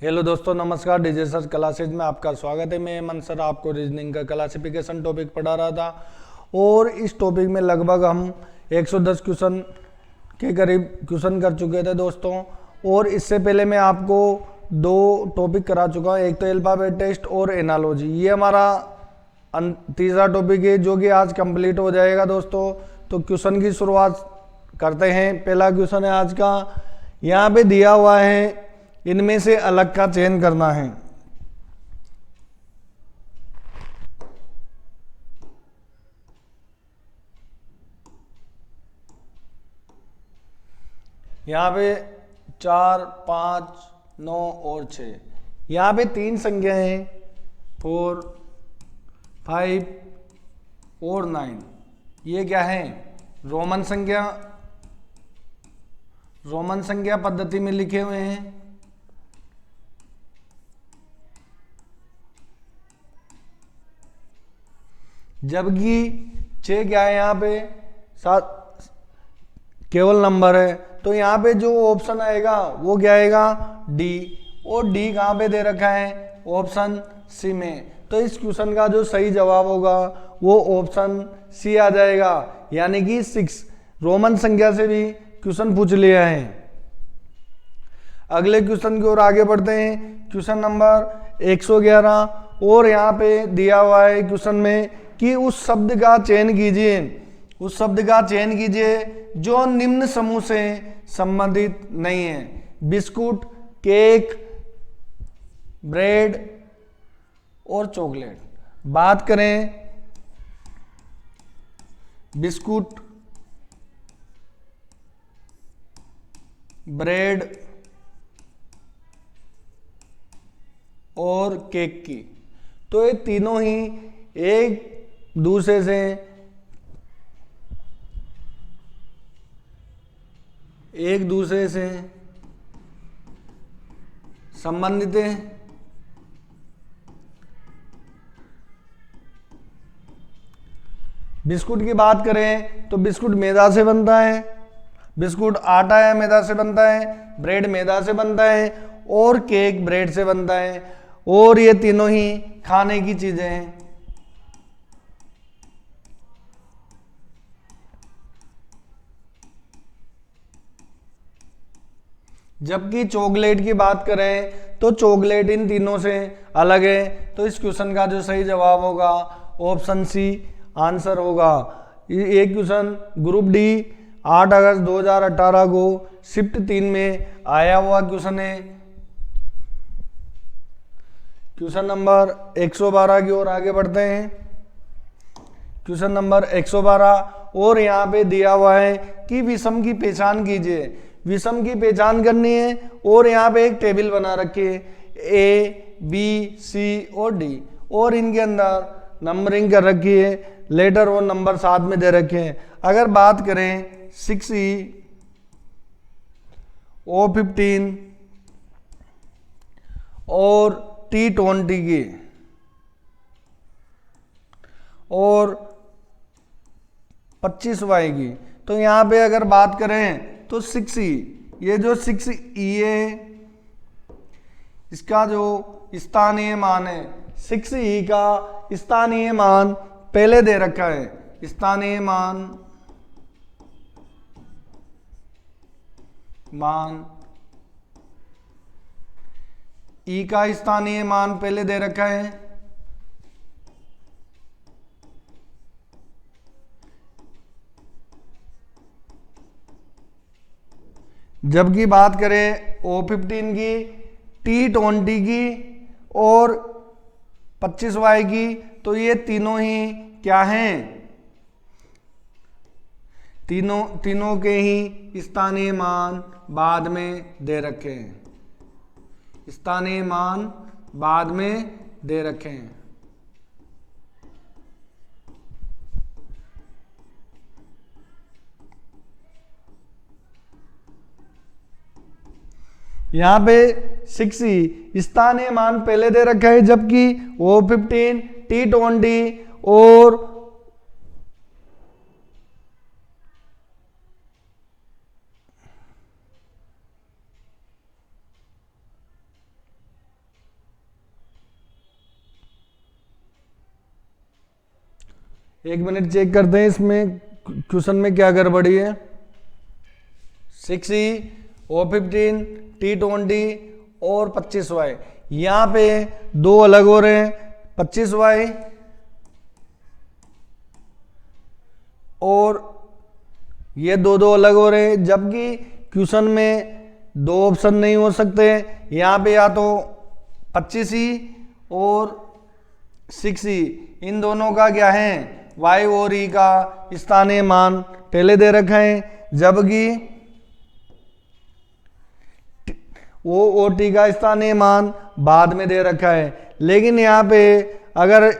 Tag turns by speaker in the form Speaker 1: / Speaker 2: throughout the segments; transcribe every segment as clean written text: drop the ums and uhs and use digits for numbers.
Speaker 1: Hello दोस्तों, नमस्कार। DJ sir classes में आपका स्वागत है। मैं हेमंत सर आपको रीजनिंग का क्लासिफिकेशन टॉपिक पढ़ा रहा था और इस टॉपिक में लगभग हम 110 क्वेश्चन के करीब क्वेश्चन कर चुके थे दोस्तों। और इससे पहले मैं आपको दो टॉपिक करा चुका हूँ, एक तो अल्फाबेट टेस्ट और एनालॉजी। ये हमारा तीसरा टॉपिक है जो कि आज कंप्लीट हो जाएगा दोस्तों। तो क्वेश्चन की शुरुआत करते हैं। पहला क्वेश्चन है आज का, यहाँ पे दिया हुआ है इनमें से अलग का चयन करना है। यहाँ पे 4, 5, 9 और 6, यहाँ पे 3 संख्याएं हैं, 4, 5 और 9। ये क्या है? रोमन संख्या पद्धति में लिखे हुए हैं। जबकि 6 क्या है? यहाँ पे 7 केवल नंबर है। तो यहाँ पे जो ऑप्शन आएगा वो क्या आएगा? डी। और डी कहाँ पे दे रखा है? ऑप्शन सी में। तो इस क्वेश्चन का जो सही जवाब होगा वो ऑप्शन सी आ जाएगा, यानी कि 6। रोमन संख्या से भी क्वेश्चन पूछ लिया है। अगले क्वेश्चन की ओर आगे बढ़ते हैं। Question number 111। और यहाँ पे दिया हुआ है क्वेश्चन में कि उस शब्द का चयन कीजिए जो निम्न समूह से संबंधित नहीं है: बिस्कुट, केक, ब्रेड और चॉकलेट। बात करें बिस्कुट, ब्रेड और केक की, तो ये तीनों ही एक दूसरे से संबंधित हैं। बिस्कुट की बात करें तो बिस्कुट मैदा से बनता है, बिस्कुट आटा या मैदा से बनता है, ब्रेड मैदा से बनता है और केक ब्रेड से बनता है। और ये तीनों ही खाने की चीजें हैं। जबकि चॉकलेट की बात करें तो चॉकलेट इन तीनों से अलग है। तो इस क्वेश्चन का जो सही जवाब होगा ऑप्शन सी आंसर होगा। ये क्वेश्चन ग्रुप डी 8 अगस्त 2018 को शिफ्ट 3 में आया हुआ क्वेश्चन है। क्वेश्चन नंबर 112 की ओर आगे बढ़ते हैं। क्वेश्चन नंबर 112 और यहाँ पे दिया हुआ है कि विषम की पहचान कीजिए। विषम की पहचान करनी है और यहाँ पे एक टेबल बना रखी है ए, बी, सी और डी, और इनके अंदर नंबरिंग कर रखी है, लेटर और नंबर साथ में दे रखे हैं। अगर बात करें 6E, O15 और T20 की और 25Y की, तो यहाँ पे अगर बात करें तो 6E, ये जो 6E है इसका जो स्थानीय मान है, 6E का स्थानीय मान पहले दे रखा है। स्थानीय मान E का स्थानीय मान पहले दे रखा है। जबकि बात करें O15 की, T20 की और 25Y की, तो ये तीनों ही क्या हैं? तीनों के ही स्थानीय मान बाद में दे रखे हैं। स्थानीय मान बाद में दे रखे हैं। यहाँ पे 6E स्थानीय मान पहले दे रखा है, जबकि O15, T20 और एक मिनट चेक करते हैं इसमें क्वेश्चन में क्या गड़बड़ी है। 6E, O15, T20 और 25Y, यहाँ पे दो अलग हो रहे हैं, 25Y और ये दो अलग हो रहे हैं, जबकि क्वेश्चन में दो ऑप्शन नहीं हो सकते। यहाँ पे या तो 25E और 6E, इन दोनों का क्या है, Y और E का स्थानीय मान पहले दे रखा है, जबकि वो OT का स्थानीय मान बाद में दे रखा है। लेकिन यहाँ पे अगर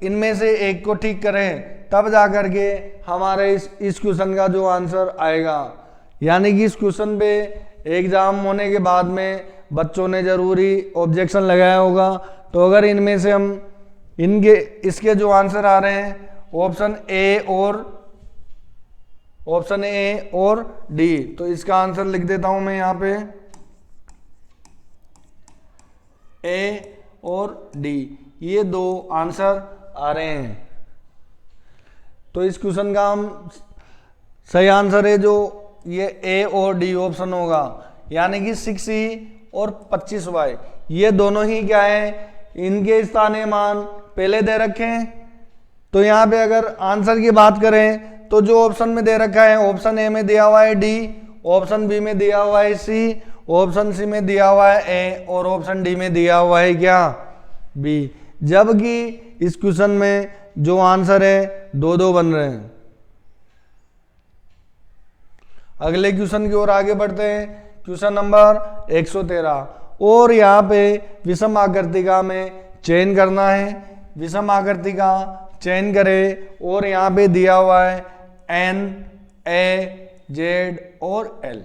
Speaker 1: इनमें से एक को ठीक करें तब जा करके हमारे इस क्वेश्चन का जो आंसर आएगा। यानी कि इस क्वेश्चन पे एग्जाम होने के बाद में बच्चों ने जरूरी ऑब्जेक्शन लगाया होगा। तो अगर इनमें से हम इसके जो आंसर आ रहे हैं ऑप्शन ए और डी, तो इसका आंसर लिख देता हूं मैं यहाँ पे ए और डी, ये दो आंसर आ रहे हैं। तो इस क्वेश्चन का हम सही आंसर है जो ये ए और डी ऑप्शन होगा, यानी कि 6E और 25Y, ये दोनों ही क्या है, इनके स्थानीय मान पहले दे रखे हैं। तो यहाँ पे अगर आंसर की बात करें तो जो ऑप्शन में दे रखा है, ऑप्शन ए में दिया हुआ है डी, ऑप्शन बी में दिया हुआ है सी, ऑप्शन सी में दिया हुआ है ए और ऑप्शन डी में दिया हुआ है क्या, बी। जबकि इस क्वेश्चन में जो आंसर है दो बन रहे हैं। अगले क्वेश्चन की ओर आगे बढ़ते हैं। क्वेश्चन नंबर 113, और यहाँ पे विषम आकृतिका में चयन करना है। विषम आकृतिका चयन करें और यहाँ पे दिया हुआ है N, A, Z और L,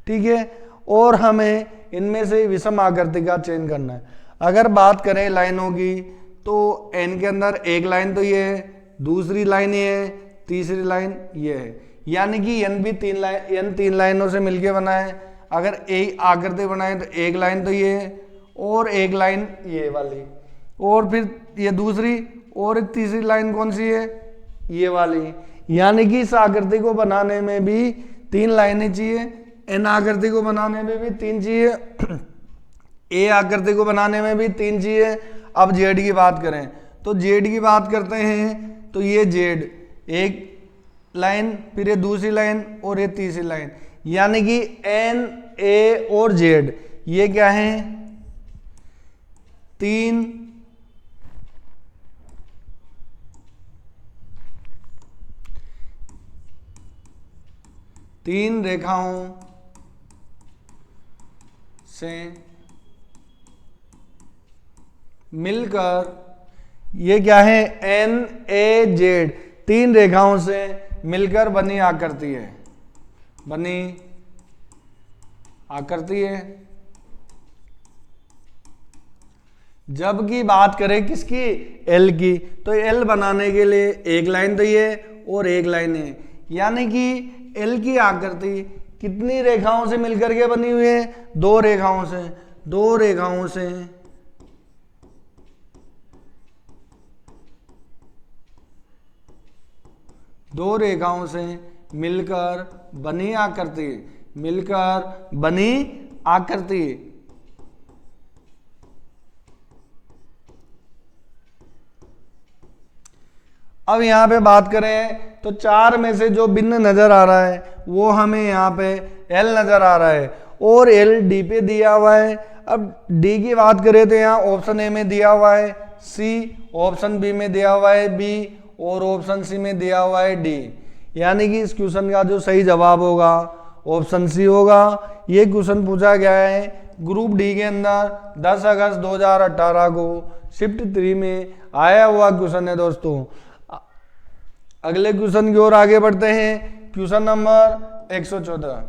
Speaker 1: ठीक है। और हमें इनमें से विषम आकृतिका चयन करना है। अगर बात करें लाइनों की तो N के अंदर एक लाइन तो ये है, दूसरी लाइन ये है, तीसरी लाइन ये है, यानी कि N तीन लाइनों से मिलके बना है। अगर एक आकृति बनाए तो एक लाइन तो ये है और एक लाइन ये वाली, और फिर ये दूसरी और एक तीसरी लाइन कौन सी है, ये वाली। यानी कि इस आकृति को बनाने में भी तीन लाइनें चाहिए, N आकृति को बनाने में भी तीन चाहिए, A आकृति को बनाने में भी तीन चाहिए। अब Z की बात करें तो Z की बात करते हैं तो ये Z एक लाइन, फिर ये दूसरी लाइन और ये तीसरी लाइन, यानी कि N, A और Z ये क्या है, तीन रेखाओं से मिलकर ये क्या है, N, A, Z तीन रेखाओं से मिलकर बनी आकृति है, बनी आकृति है। जबकि बात करें किसकी, L की, तो L बनाने के लिए एक लाइन तो ये और एक लाइन है, यानी कि L की आकृति कितनी रेखाओं से मिलकर के बनी हुई है, दो रेखाओं से, दो रेखाओं से दो रेखाओं से मिलकर बनी आकृति, मिलकर बनी आकृति। अब यहां पे बात करें तो चार में से जो भिन्न नजर आ रहा है वो हमें यहाँ पे L नजर आ रहा है और L D पे दिया हुआ है। अब D की बात करें तो यहाँ ऑप्शन ए में दिया हुआ है C, ऑप्शन बी में दिया हुआ है B और ऑप्शन सी में दिया हुआ है D, यानी कि इस क्वेश्चन का जो सही जवाब होगा ऑप्शन सी होगा। ये क्वेश्चन पूछा गया है ग्रुप डी के अंदर 10 अगस्त 2018 को शिफ्ट 3 में आया हुआ क्वेश्चन है दोस्तों। अगले क्वेश्चन की ओर आगे बढ़ते हैं। क्वेश्चन नंबर 114,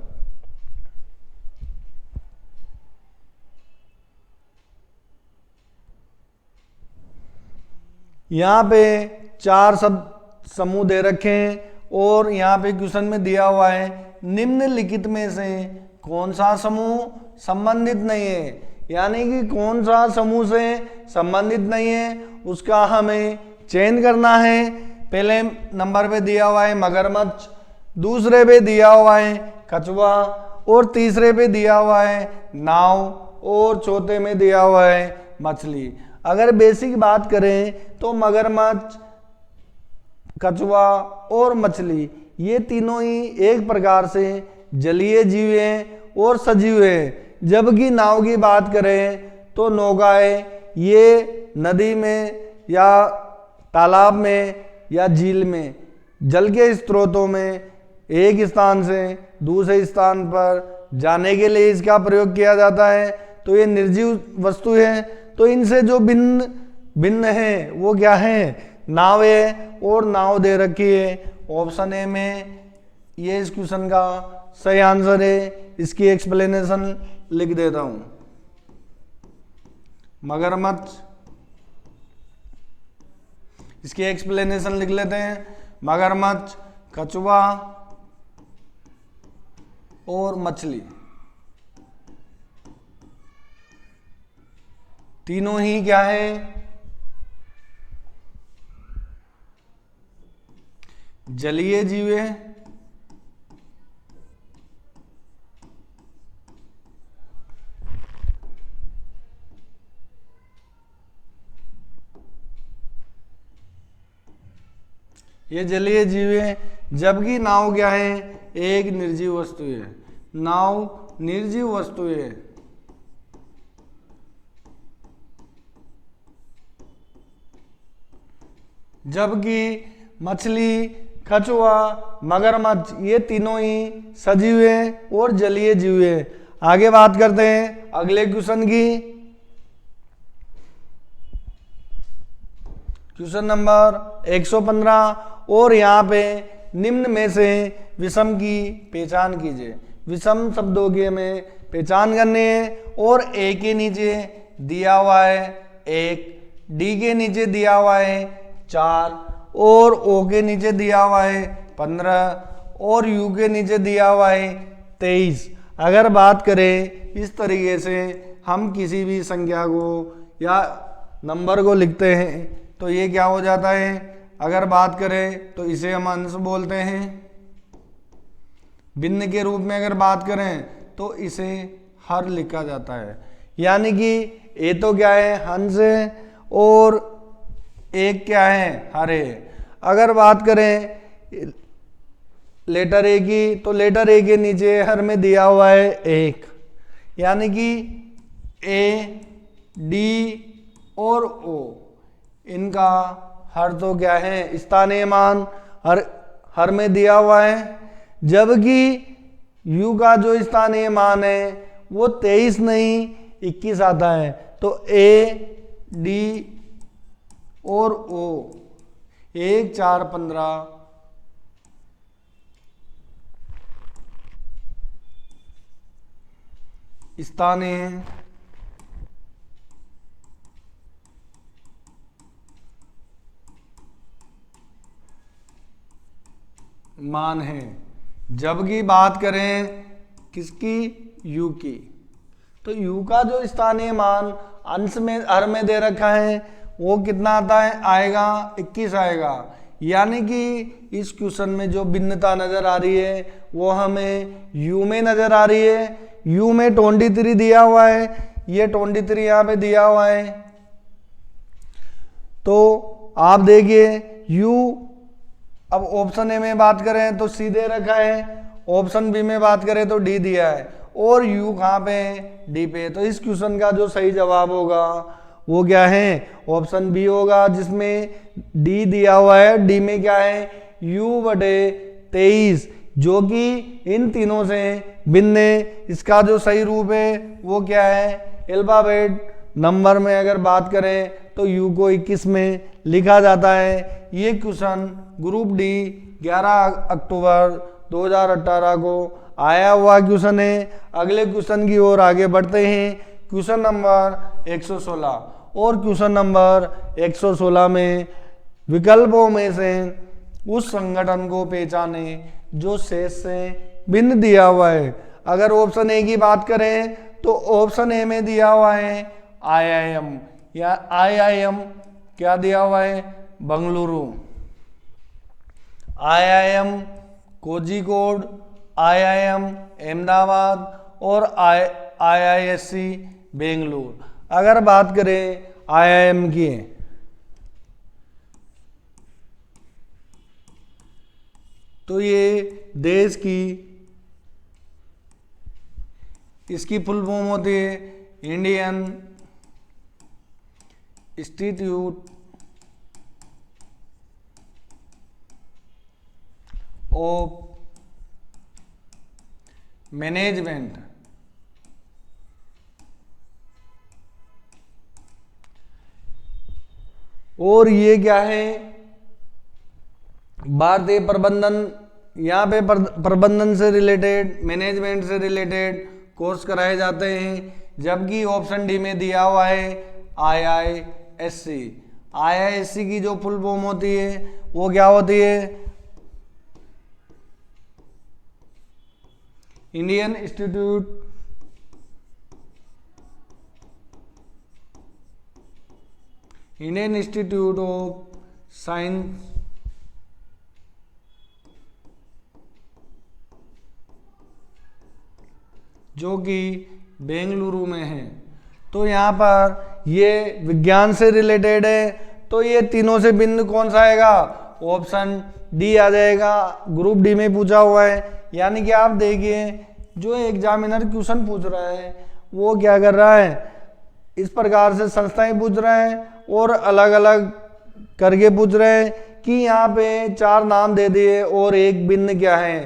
Speaker 1: यहाँ पे चार शब्द समूह दे रखे हैं और यहाँ पे क्वेश्चन में दिया हुआ है निम्नलिखित में से कौन सा समूह संबंधित नहीं है, यानी कि कौन सा समूह से संबंधित नहीं है उसका हमें चयन करना है। पहले नंबर पे दिया हुआ है मगरमच्छ, दूसरे पे दिया हुआ है कछुआ और तीसरे पे दिया हुआ है नाव और चौथे में दिया हुआ है मछली। अगर बेसिक बात करें तो मगरमच्छ, कछुआ और मछली ये तीनों ही एक प्रकार से जलीय जीव हैं और सजीव हैं। जबकि नाव की बात करें तो नौकाएं ये नदी में या तालाब में या झील में जल के स्रोतों में एक स्थान से दूसरे स्थान पर जाने के लिए इसका प्रयोग किया जाता है। तो ये निर्जीव वस्तु है। तो इनसे जो भिन्न भिन्न है वो क्या है, नाव है और नाव दे रखी है ऑप्शन ए में। ये इस क्वेश्चन का सही आंसर है। इसकी एक्सप्लेनेशन लिख देता हूं। मगरमच्छ, इसकी एक्सप्लेनेशन लिख लेते हैं। मगरमच्छ, कछुआ और मछली तीनों ही क्या है, जलीय जीव है। ये जलीय जीव है। जबकि नाव क्या है, एक निर्जीव वस्तु है। नाव निर्जीव वस्तु है। जबकि मछली, कछुआ, मगरमच्छ ये तीनों ही सजीव हैं और जलीय जीव हैं। आगे बात करते हैं अगले क्वेश्चन की। क्वेश्चन नंबर 115 और यहाँ पे निम्न में से विषम की पहचान कीजिए। विषम शब्दों की हमें पहचान करनी है और ए के नीचे दिया हुआ है 1, डी के नीचे दिया हुआ है 4 और ओ के नीचे दिया हुआ है 15 और यू के नीचे दिया हुआ है 23। अगर बात करें इस तरीके से हम किसी भी संख्या को या नंबर को लिखते हैं तो ये क्या हो जाता है। अगर बात करें तो इसे हम अंश बोलते हैं। भिन्न के रूप में अगर बात करें तो इसे हर लिखा जाता है। यानी कि ए तो क्या है, हंस है और एक क्या है, हर है। अगर बात करें लेटर ए की तो लेटर ए के नीचे हर में दिया हुआ है 1। यानी कि ए, डी और ओ इनका हर तो क्या है, स्थानीय मान हर में दिया हुआ है। जबकि यू का जो स्थानीय मान है वो 23 नहीं 21 आता है। तो ए, डी और ओ 1, 4, 15 स्थानीय मान है। जबकि बात करें किसकी, यू की, तो यू का जो स्थानीय मान अंश में हर में दे रखा है वो कितना आता है, आएगा 21 आएगा। यानी कि इस क्वेश्चन में जो भिन्नता नजर आ रही है वो हमें यू में नजर आ रही है। यू में 23 दिया हुआ है, ये 23 यहाँ पे दिया हुआ है। तो आप देखिए यू, अब ऑप्शन ए में बात करें तो सी दे रखा है, ऑप्शन बी में बात करें तो डी दिया है और यू कहाँ पे है, डी पे। तो इस क्वेश्चन का जो सही जवाब होगा वो क्या है, ऑप्शन बी होगा जिसमें डी दिया हुआ है। डी में क्या है, u/23 जो कि इन तीनों से भिन्न है। इसका जो सही रूप है वो क्या है, अल्फाबेट नंबर में अगर बात करें तो u को 21 में लिखा जाता है। ये क्वेश्चन ग्रुप डी 11 अक्टूबर 2018 को आया हुआ क्वेश्चन है। अगले क्वेश्चन की ओर आगे बढ़ते हैं। क्वेश्चन नंबर 116 और क्वेश्चन नंबर 116 में विकल्पों में से उस संगठन को पहचाने जो शेष से भिन्न दिया हुआ है। अगर ऑप्शन ए की बात करें तो ऑप्शन ए में दिया हुआ है IIM, या IIM क्या दिया हुआ है, बंगलुरु, IIM कोझिकोड, IIM अहमदाबाद और IISc बेंगलुरु। अगर बात करें IIM की, तो ये देश की, इसकी फुल फॉर्म होती है इंडियन इंस्टीट्यूट ऑफ मैनेजमेंट। और ये क्या है, भारतीय प्रबंधन, यहाँ पे प्रबंधन से रिलेटेड, मैनेजमेंट से रिलेटेड कोर्स कराए जाते हैं। जबकि ऑप्शन डी में दिया हुआ है IISc। IISc की जो फुल फॉर्म होती है वो क्या होती है, इंडियन इंस्टीट्यूट ऑफ साइंस जो कि बेंगलुरु में है। तो यहाँ पर ये विज्ञान से रिलेटेड है, तो ये तीनों से भिन्न कौन सा आएगा, ऑप्शन डी आ जाएगा। ग्रुप डी में पूछा हुआ है, यानी कि आप देखिए जो एग्जामिनर क्वेश्चन पूछ रहा है वो क्या कर रहा है, इस प्रकार से संस्थाएं पूछ रहे हैं और अलग अलग करके पूछ रहे हैं कि यहाँ पे 4 नाम दे दिए और एक भिन्न क्या है।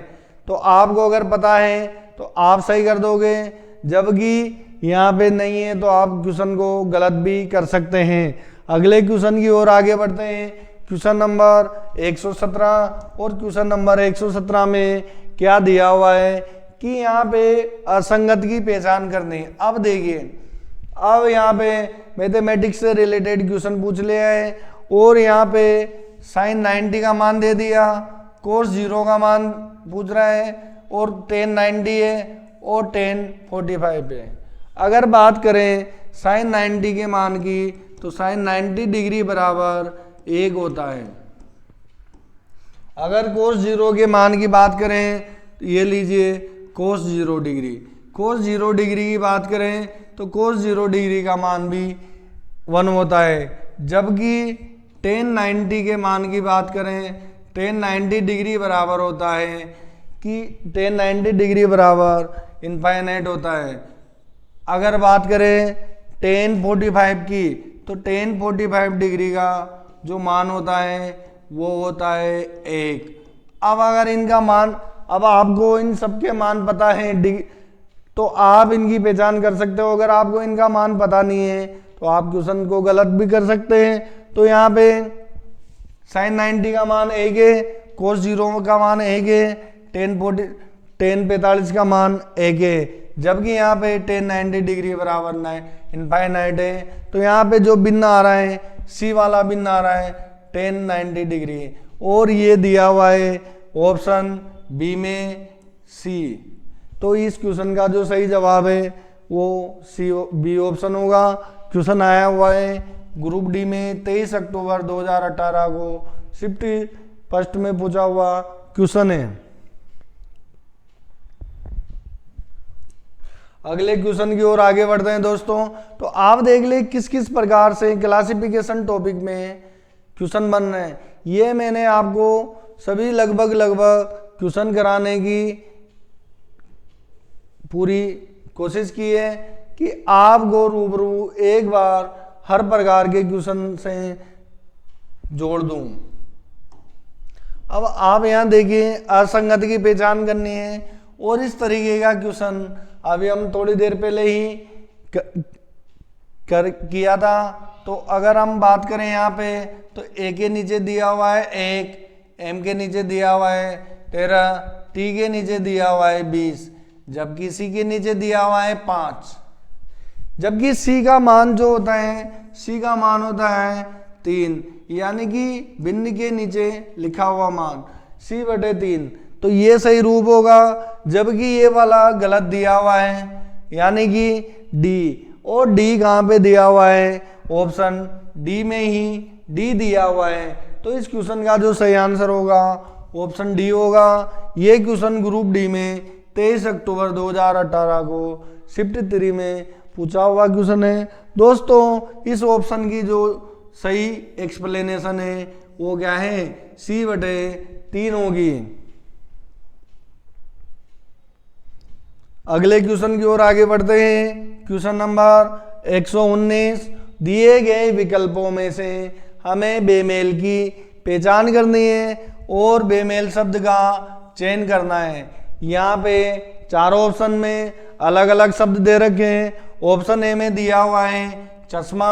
Speaker 1: तो आपको अगर पता है तो आप सही कर दोगे, जबकि यहाँ पे नहीं है तो आप क्वेश्चन को गलत भी कर सकते हैं। अगले क्वेश्चन की ओर आगे बढ़ते हैं। क्वेश्चन नंबर 117, और क्वेश्चन नंबर 117 में क्या दिया हुआ है कि यहाँ पे असंगत की पहचान करनी है। अब देखिए, अब यहाँ पे मैथमेटिक्स से रिलेटेड क्वेश्चन पूछ लिया है और यहाँ पे साइन 90 का मान दे दिया, कोस 0 का मान पूछ रहा है और टेन 90 है और टेन 45 है। अगर बात करें साइन 90 के मान की, तो साइन 90 डिग्री बराबर 1 होता है। अगर कोस 0 के मान की बात करें तो ये लीजिए कोस 0 डिग्री, कोस 0 डिग्री की बात करें तो कोस 0 डिग्री का मान भी 1 होता है। जबकि टेन 90 के मान की बात करें, टेन 90 डिग्री बराबर होता है कि टेन 90 डिग्री बराबर इनफाइनाइट होता है। अगर बात करें टेन 45 की, तो टेन 45 डिग्री का जो मान होता है वो होता है 1। अब अगर इनका मान, अब आपको इन सबके मान पता है तो आप इनकी पहचान कर सकते हो। अगर आपको इनका मान पता नहीं है तो आप क्वेश्चन को गलत भी कर सकते हैं। तो यहाँ पे साइन 90 का मान 1 है, कोस 0 का मान 1 है, टेन 45 का मान 1 है। जबकि यहाँ पे टेन 90 डिग्री बराबर इनफाइनाइट है। तो यहाँ पे जो भिन्न आ रहा है, सी वाला भिन्न आ रहा है टेन 90 डिग्री, और ये दिया हुआ है ऑप्शन बी में सी। तो इस क्वेश्चन का जो सही जवाब है वो सी बी ऑप्शन होगा। क्वेश्चन आया हुआ है ग्रुप डी में 23 अक्टूबर 2018 को शिफ्ट फर्स्ट में पूछा हुआ क्वेश्चन है। अगले क्वेश्चन की ओर आगे बढ़ते हैं दोस्तों। तो आप देख ले किस किस प्रकार से क्लासिफिकेशन टॉपिक में क्वेश्चन बन रहे हैं। ये मैंने आपको सभी लगभग क्वेश्चन कराने की पूरी कोशिश की है कि आपको रूबरू एक बार हर प्रकार के क्वेश्चन से जोड़ दूं। अब आप यहां देखिए, असंगति की पहचान करनी है और इस तरीके का क्वेश्चन अभी हम थोड़ी देर पहले ही किया था। तो अगर हम बात करें यहाँ पे, तो ए के नीचे दिया हुआ है 1, एम के नीचे दिया हुआ है 13, टी के नीचे दिया हुआ है 20, जबकि सी के नीचे दिया हुआ है 5। जबकि सी का मान जो होता है, सी का मान होता है 3, यानी कि भिन्न के नीचे लिखा हुआ मान c/3। तो ये सही रूप होगा। जबकि ये वाला गलत दिया हुआ है, यानी कि डी, और डी कहाँ पे दिया हुआ है, ऑप्शन डी में ही डी दिया हुआ है, तो इस क्वेश्चन का जो सही आंसर होगा ऑप्शन डी होगा। ये क्वेश्चन ग्रुप डी में 23 अक्टूबर 2018 को शिफ्ट 3 में पूछा हुआ क्वेश्चन है। दोस्तों इस ऑप्शन की जो सही एक्सप्लेनेशन है वो क्या है, C/3 होगी। अगले क्वेश्चन की ओर आगे बढ़ते हैं। क्वेश्चन नंबर 119, दिए गए विकल्पों में से हमें बेमेल की पहचान करनी है और बेमेल शब्द का चयन करना है। यहाँ पे चारों ऑप्शन में अलग अलग शब्द दे रखे हैं। ऑप्शन ए में दिया हुआ है चश्मा,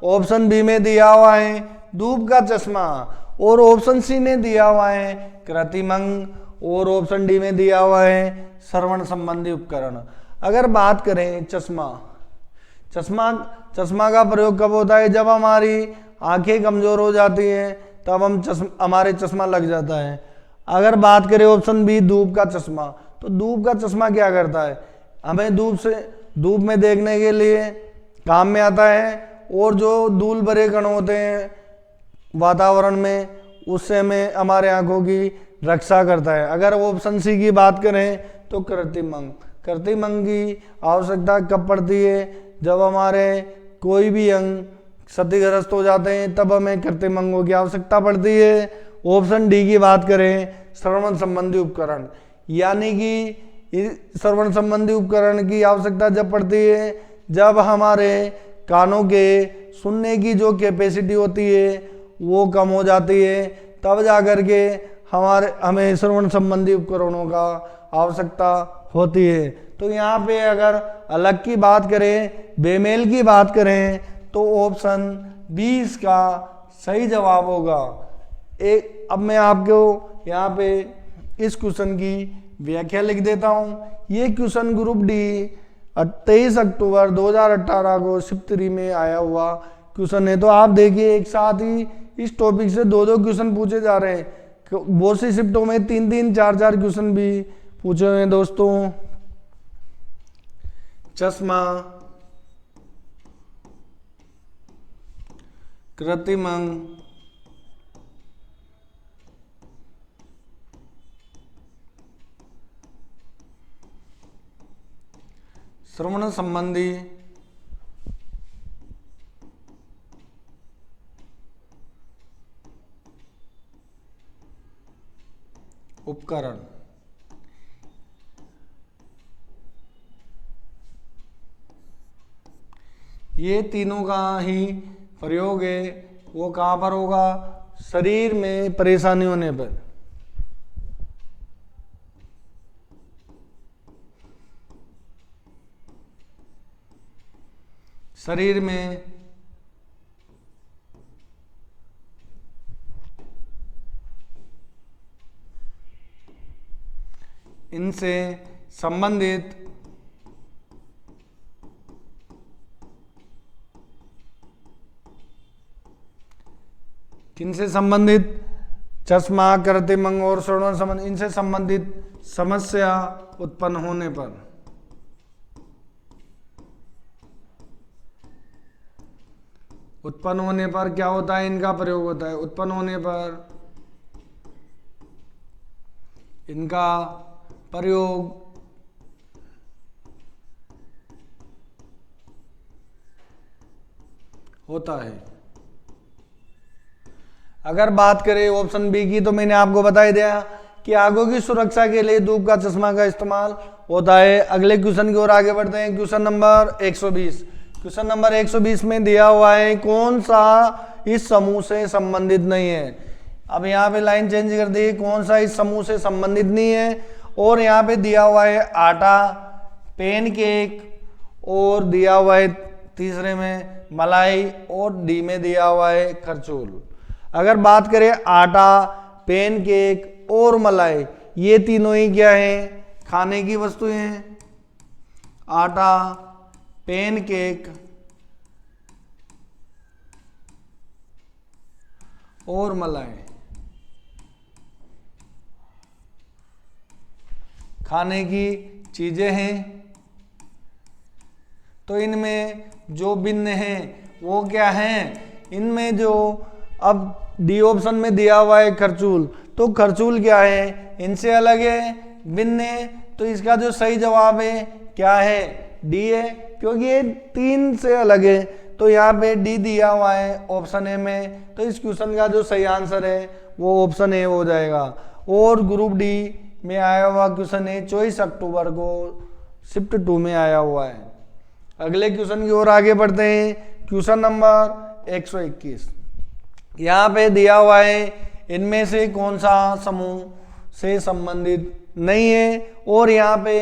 Speaker 1: ऑप्शन बी में दिया हुआ है धूप का चश्मा, और ऑप्शन सी में दिया हुआ है कृत्रिमंग, और ऑप्शन डी में दिया हुआ है श्रवण संबंधी उपकरण। अगर बात करें चश्मा का प्रयोग कब होता है, जब हमारी आंखें कमजोर हो जाती हैं तब हमारे चश्मा लग जाता है। अगर बात करें ऑप्शन बी धूप का चश्मा, तो धूप का चश्मा क्या करता है, हमें धूप में देखने के लिए काम में आता है, और जो धूल भरे कण होते हैं वातावरण में उससे हमें हमारे आंखों की रक्षा करता है। अगर ऑप्शन सी की बात करें तो कृत्रिमंग की आवश्यकता कब पड़ती है, जब हमारे कोई भी अंग क्षतिग्रस्त हो जाते हैं तब हमें कृत्रिमंगों की आवश्यकता पड़ती है। ऑप्शन डी की बात करें श्रवण संबंधी उपकरण, यानी कि श्रवण संबंधी उपकरण की आवश्यकता जब पड़ती है जब हमारे कानों के सुनने की जो कैपेसिटी होती है वो कम हो जाती है, तब जाकर के हमें श्रवण संबंधी उपकरणों का आवश्यकता होती है। तो यहाँ पे अगर अलग की बात करें, बेमेल की बात करें, तो ऑप्शन 20 का सही जवाब होगा। अब मैं आपको यहाँ पे इस क्वेश्चन की व्याख्या लिख देता हूँ। ये क्वेश्चन ग्रुप डी 23 अक्टूबर 2018 को शिफ्ट 3 में आया हुआ क्वेश्चन है। तो आप देखिए एक साथ ही इस टॉपिक से दो क्वेश्चन पूछे जा रहे हैं। बहुत सी शिफ्टों में 3 4 क्वेश्चन भी पूछे हुए हैं दोस्तों। चश्मा, कृत्रिमंग, श्रवण संबंधी उपकरण, ये तीनों का ही प्रयोग है वो कहाँ पर होगा, शरीर में परेशानी होने पर। शरीर में इनसे संबंधित किनसे संबंधित, चश्मा, कृत्रिमंग और श्रवण संबंध, इनसे संबंधित समस्या उत्पन्न होने पर क्या होता है, इनका प्रयोग होता है। उत्पन्न होने पर इनका प्रयोग होता है। अगर बात करें ऑप्शन बी की, तो मैंने आपको बता ही दिया कि आंखों की सुरक्षा के लिए धूप का चश्मा का इस्तेमाल होता है। अगले क्वेश्चन की ओर आगे बढ़ते हैं। Question number 120। क्वेश्चन नंबर 120 में दिया हुआ है कौन सा इस समूह से संबंधित नहीं है। अब यहाँ पे लाइन चेंज कर दी, कौन सा इस समूह से संबंधित नहीं है, और यहाँ पे दिया हुआ है आटा, पैनकेक, और दिया हुआ है तीसरे में मलाई, और डी में दिया हुआ है खरचूल। अगर बात करें आटा, पैनकेक और मलाई, ये तीनों ही क्या हैं, खाने की वस्तुएं हैं। आटा, पैनकेक और मलाई खाने की चीजें हैं। तो इनमें जो भिन्न हैं वो क्या हैं, इनमें जो अब डी ऑप्शन में दिया हुआ है खरचूल, तो खरचूल क्या है, इनसे अलग है, भिन्न है, तो इसका जो सही जवाब है क्या है, डी है, क्योंकि ये 3 से अलग है। तो यहाँ पे डी दिया हुआ है ऑप्शन ए में, तो इस क्वेश्चन का जो सही आंसर है वो ऑप्शन ए हो जाएगा। और ग्रुप डी में आया हुआ क्वेश्चन है 24 अक्टूबर को शिफ्ट 2 में आया हुआ है। अगले क्वेश्चन की ओर आगे बढ़ते हैं। क्वेश्चन नंबर 121, यहाँ पे दिया हुआ है इनमें से कौन सा समूह से संबंधित नहीं है, और यहाँ पे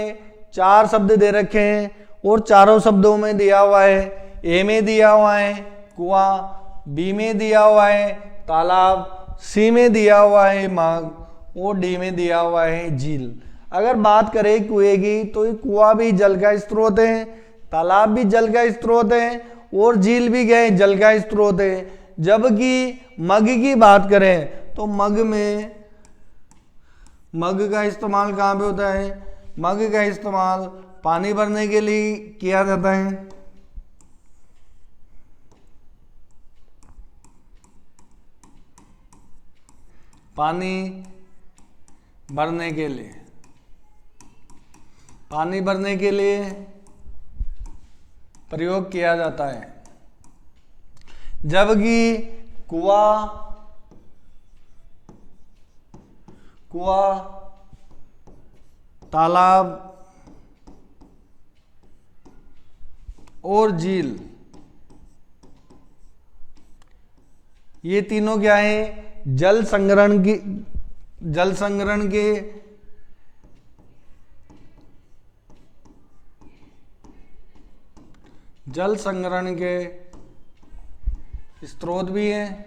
Speaker 1: 4 शब्द दे रखे हैं और चारों शब्दों में दिया हुआ है, ए में दिया हुआ है कुआं, बी में दिया हुआ है तालाब, सी में दिया हुआ है मार्ग और डी में दिया हुआ है झील। अगर बात करें कुएं की, तो कुआं भी जल का स्रोत है, तालाब भी जल का स्रोत है और झील भी क्या है, जल का स्रोत है। जबकि मग की बात करें तो मग का इस्तेमाल कहाँ पे होता है, मग का इस्तेमाल पानी भरने के लिए किया जाता है। पानी भरने के लिए प्रयोग किया जाता है। जबकि कुआं तालाब और झील, ये तीनों क्या है, जल संग्रहण के स्रोत भी हैं।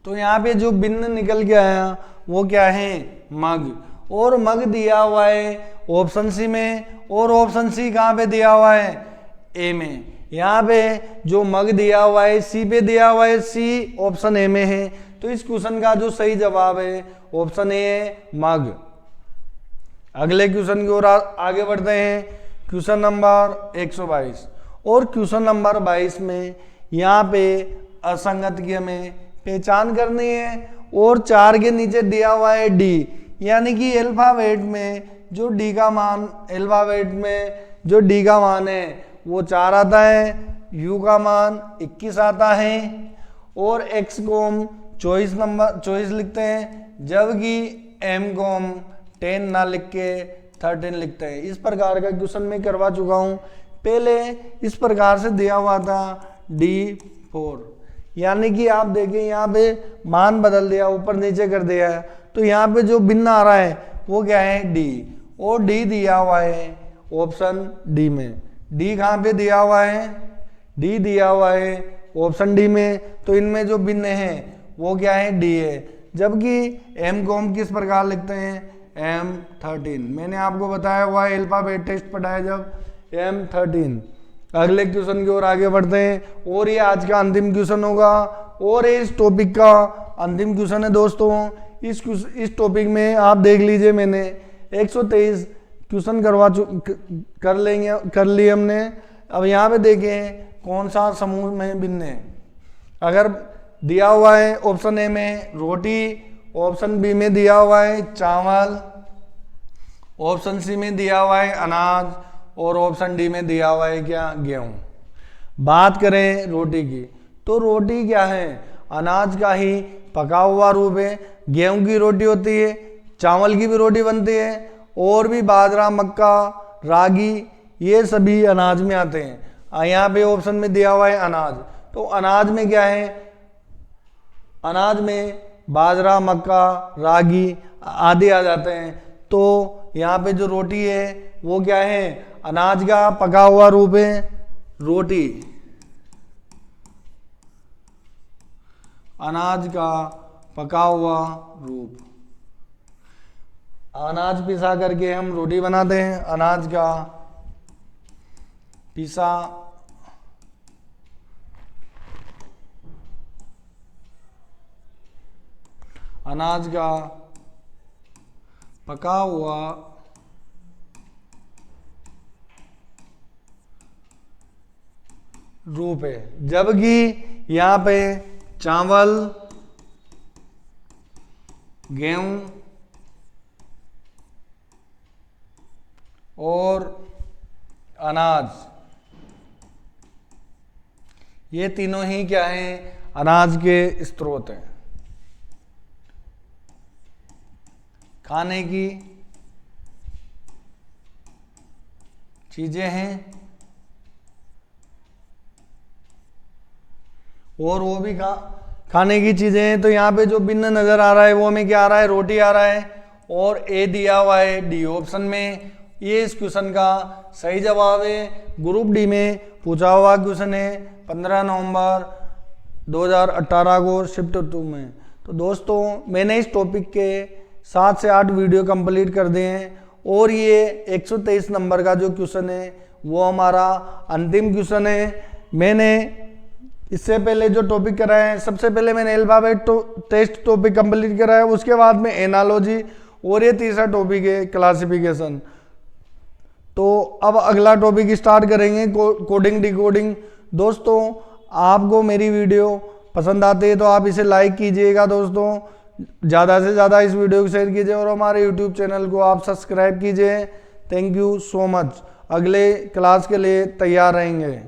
Speaker 1: तो यहाँ पे जो भिन्न निकल के आया वो क्या है, मग, और मग दिया हुआ है ऑप्शन सी में, और ऑप्शन सी कहाँ पे दिया हुआ है, ए में। यहाँ पे जो मग दिया हुआ है सी पे दिया हुआ है, सी ऑप्शन ए में है, तो इस क्वेश्चन का जो सही जवाब है ऑप्शन ए है, मग। अगले क्वेश्चन की ओर आगे बढ़ते हैं। क्वेश्चन नंबर 122, और क्वेश्चन नंबर 22 में यहाँ पे असंगत की हमें पहचान करनी है, और 4 के नीचे दिया हुआ है डी, यानी कि अल्फाबेट में जो डी का मान है वो 4 आता है, यू का मान 21 आता है, और एक्स को हम 24 लिखते हैं, जबकि एम को हम 10 ना लिख के 13 लिखते हैं। इस प्रकार का क्वेश्चन मैं करवा चुका हूँ पहले। इस प्रकार से दिया हुआ था D4, यानी कि आप देखें यहाँ पे मान बदल दिया, ऊपर नीचे कर दिया है, तो यहाँ पे जो भिन्न आ रहा है वो क्या है, डी, और डी दिया हुआ है ऑप्शन डी में। डी कहाँ पे दिया हुआ है, डी दिया हुआ है ऑप्शन डी में, तो इनमें जो भिन्न है वो क्या है, डी है। जबकि एम को हम किस प्रकार लिखते हैं, M13, मैंने आपको बताया हुआ है अल्फाबेट टेस्ट पढ़ाया जब, M13। अगले क्वेश्चन की ओर आगे बढ़ते हैं, और ये आज का अंतिम क्वेश्चन होगा, और इस टॉपिक का अंतिम क्वेश्चन है दोस्तों। इस टॉपिक में आप देख लीजिए, मैंने 123 क्वेश्चन कर लिए हमने। अब यहाँ पे देखें कौन सा समूह में भिन्न है। अगर दिया हुआ है ऑप्शन ए में रोटी, ऑप्शन बी में दिया हुआ है चावल, ऑप्शन सी में दिया हुआ है अनाज, और ऑप्शन डी में दिया हुआ है क्या, गेहूं। बात करें रोटी की, तो रोटी क्या है, अनाज का ही पका हुआ रूप है। गेहूं की रोटी होती है, चावल की भी रोटी बनती है, और भी बाजरा, मक्का, रागी, ये सभी अनाज में आते हैं। यहाँ पे ऑप्शन में दिया हुआ है अनाज, तो अनाज में क्या है, अनाज में बाजरा, मक्का, रागी आदि आ जाते हैं। तो यहाँ पे जो रोटी है वो क्या है, अनाज का पका हुआ रूप है, रोटी अनाज का पका हुआ रूप। अनाज पिसा करके हम रोटी बनाते हैं, अनाज का पिसा अनाज का पका हुआ रूप है, जबकि यहाँ पे चावल, गेहूं और अनाज, ये तीनों ही क्या हैं, अनाज के स्रोत हैं, खाने की चीजें हैं, और वो भी खाने की चीजें हैं। तो यहाँ पे जो भिन्न नजर आ रहा है वो हमें क्या आ रहा है, रोटी आ रहा है, और ए दिया हुआ है डी ऑप्शन में। ये इस क्वेश्चन का सही जवाब है। ग्रुप डी में पूछा हुआ क्वेश्चन है 15 नवंबर 2018 को शिफ्ट 2 में। तो दोस्तों मैंने इस टॉपिक के 7 से 8 वीडियो कंप्लीट कर दिए हैं, और ये 123 नंबर का जो क्वेश्चन है वो हमारा अंतिम क्वेश्चन है। मैंने इससे पहले जो टॉपिक कराए हैं, सबसे पहले मैंने अल्फाबेट टेस्ट टॉपिक कंप्लीट करा है, उसके बाद में एनालॉजी, और ये तीसरा टॉपिक है क्लासिफिकेशन। तो अब अगला टॉपिक स्टार्ट करेंगे कोडिंग डिकोडिंग। दोस्तों आपको मेरी वीडियो पसंद आती है तो आप इसे लाइक कीजिएगा दोस्तों, ज़्यादा से ज़्यादा इस वीडियो को शेयर कीजिए, और हमारे यूट्यूब चैनल को आप सब्सक्राइब कीजिए। Thank you so much. अगले क्लास के लिए तैयार रहेंगे।